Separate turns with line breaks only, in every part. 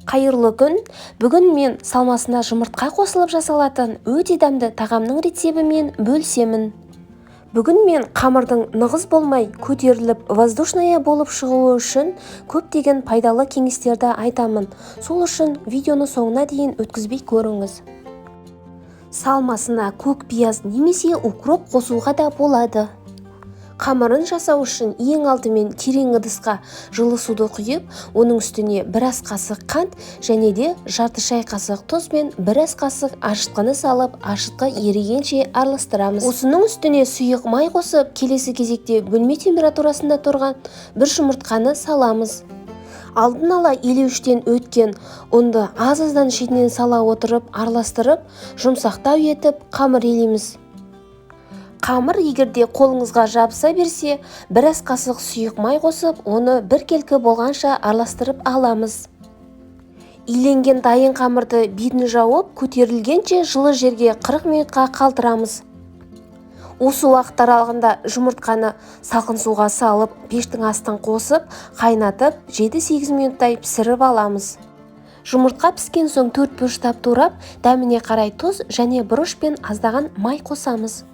Қайырлы күн. Бүгін мен салмасына жұмыртқа қосылып жасалатын өте дәмді тағамның рецебімен бөлісемін. Бүгін мен қамырдың нығыз болмай көтеріліп воздушная болып шығуы үшін көптеген пайдалы кеңестерді айтамын. Сол үшін видеоны соңына дейін өткізбей көріңіз. Салмасына көк пияз немесе укроп қосуға да болады. Қамырын жасау үшін ең алдымен терең ыдысқа жылы суды құйып, оның үстіне біраз қасық қант және де жарты шай қасық тұз бен біраз қасық ашытқыны салып, ашытқы ерігенше араластырамыз. Осының үстіне сұйық май қосып, келесі кезекте бөлме температурасында тұрған бір жұмыртқаны саламыз. Алдын ала илеуіштен өткен ұнды аз-аздан шетінен сала отырып, араластырып, жұмсақтау етіп қамыр илейміз. Қамыр егерде қолыңызға жабыса берсе, біраз қасық сұйық май қосып, оны біркелкі болғанша араластырып аламыз. Иленген дайын қамырды бетін жауып, көтерілгенше жылы жерге 40 минутқа қалдырамыз. Осы уақыт аралығында жұмыртқаны салқын суға салып, пештің астын қосып, қайнатып, 7-8 минуттай пісіріп аламыз. Жұмыртқа піскен соң 4 бұрыштап турап, дәміне қарай тұз және бұрыш пен аздаған май қосамыз.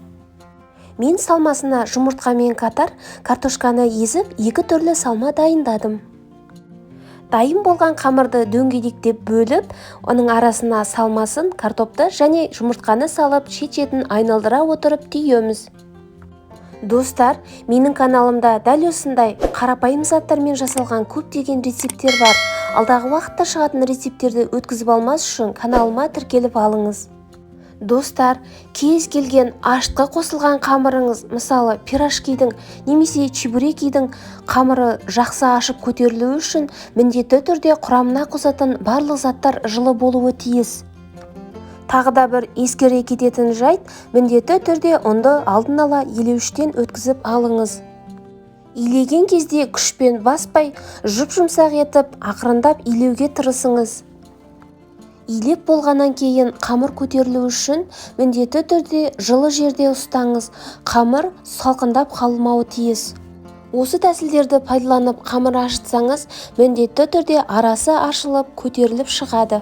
Мен салмасына жұмыртқамен қатар картошканы езіп, 2 түрлі салма дайындадым. Дайын болған қамырды дөңгелектеп бөліп, оның арасына салмасын, картопты және жұмыртқаны салып, шет-шетін айналдыра отырып түйеміз. Достар, менің каналымда дәл осындай қарапайым заттармен жасалған көптеген рецептер бар. Алдағы уақытта шығатын рецептерді өткізіп алмас үшін каналыма тіркеліп алыңыз. Достар, кез келген ашытқы қосылған қамырыңыз, мысалы пирожкидің немесе чебурекидің қамыры жақсы ашып көтерілуі үшін міндетті түрде құрамына қосатын барлық заттар жылы болуы тиіс. Тағы да бір ескере кететін жайт, міндетті түрде ұнды алдын ала илеуіштен өткізіп алыңыз. Илеген кезде күшпен баспай, жұп-жұмсақ етіп, ақырындап илеуге тырысыңыз. Илеп болғаннан кейін қамыр көтерілу үшін міндетті түрде жылы жерде ұстаңыз. Қамыр салқындап қалмауы тиіс. Осы тәсілдерді пайдаланып қамыр ашытсаңыз, міндетті түрде арасы ашылып көтеріліп шығады.